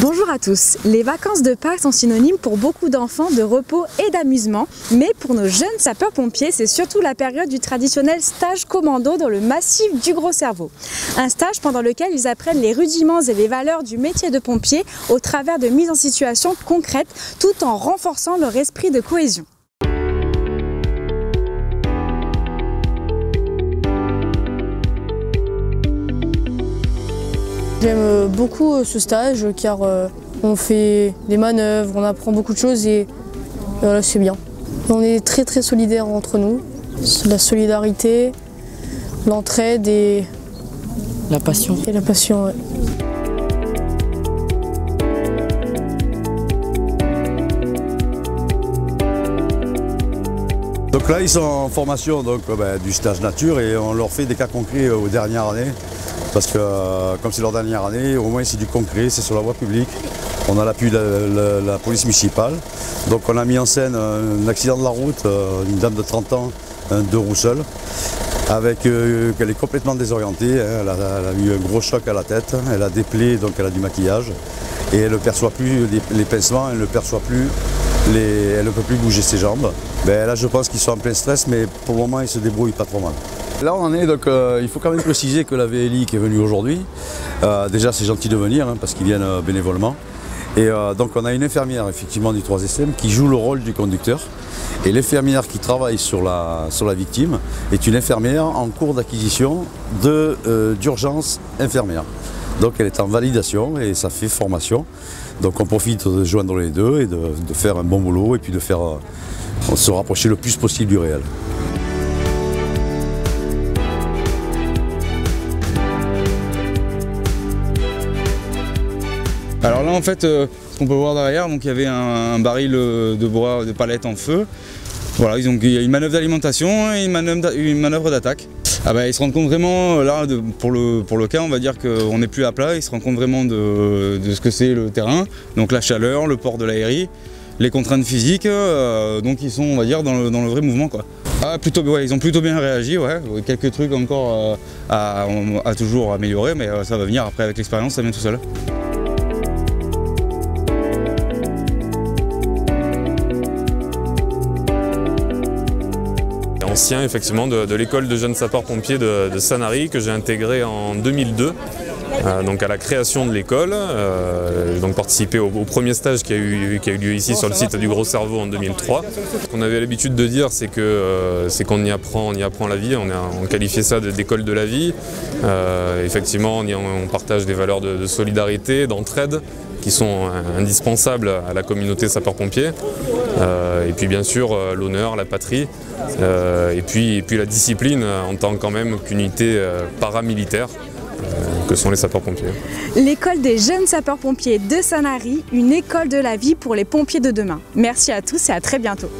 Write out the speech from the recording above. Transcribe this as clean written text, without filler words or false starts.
Bonjour à tous. Les vacances de Pâques sont synonymes pour beaucoup d'enfants de repos et d'amusement, mais pour nos jeunes sapeurs-pompiers, c'est surtout la période du traditionnel stage commando dans le massif du Gros Cerveau. Un stage pendant lequel ils apprennent les rudiments et les valeurs du métier de pompier au travers de mises en situation concrètes, tout en renforçant leur esprit de cohésion. J'aime beaucoup ce stage car on fait des manœuvres, on apprend beaucoup de choses et voilà, c'est bien. On est très solidaires entre nous, la solidarité, l'entraide et la passion. Ouais. Donc là ils sont en formation du stage nature et on leur fait des cas concrets aux dernières années. Parce que comme c'est leur dernière année, au moins c'est du concret, c'est sur la voie publique. On a l'appui de la police municipale. Donc on a mis en scène un accident de la route, une dame de 30 ans, un deux roues seul, avec qu'elle est complètement désorientée. Elle a eu un gros choc à la tête, elle a des plaies, donc elle a du maquillage. Et elle ne perçoit plus les pincements, elle ne perçoit plus, elle ne peut plus bouger ses jambes. Là je pense qu'ils sont en plein stress, mais pour le moment ils se débrouillent pas trop mal. Là on en est, donc il faut quand même préciser que la VLI qui est venue aujourd'hui, déjà c'est gentil de venir parce qu'ils viennent bénévolement. Et donc on a une infirmière effectivement du 3SM qui joue le rôle du conducteur. Et l'infirmière qui travaille sur la victime est une infirmière en cours d'acquisition d'urgence infirmière. Donc elle est en validation et ça fait formation. Donc on profite de joindre les deux et de faire un bon boulot et puis de faire se rapprocher le plus possible du réel. Alors là en fait, ce qu'on peut voir derrière, donc il y avait un baril de bois de palettes en feu. Voilà, il y a une manœuvre d'alimentation et une manœuvre d'attaque. Ils se rendent compte vraiment, là pour le cas on va dire qu'on n'est plus à plat, ils se rendent compte vraiment de ce que c'est le terrain, donc la chaleur, le port de l'aérie, les contraintes physiques, donc ils sont on va dire dans le vrai mouvement quoi. Ils ont plutôt bien réagi, ouais. Quelques trucs encore à toujours améliorer, mais ça va venir après avec l'expérience, ça vient tout seul. Ancien effectivement de l'école de jeunes sapeurs-pompiers de Sanary que j'ai intégré en 2002, donc à la création de l'école. J'ai donc participé au premier stage qui a eu lieu ici sur le site du Gros Cerveau en 2003. Ce qu'on avait l'habitude de dire, c'est qu'on y apprend la vie, on qualifiait ça d'école de la vie. Effectivement, on partage des valeurs de solidarité, d'entraide, qui sont indispensables à la communauté sapeurs-pompiers. Et puis bien sûr l'honneur, la patrie, et puis la discipline en tant quand même qu'unité paramilitaire que sont les sapeurs-pompiers. L'école des jeunes sapeurs-pompiers de Sanary, une école de la vie pour les pompiers de demain. Merci à tous et à très bientôt.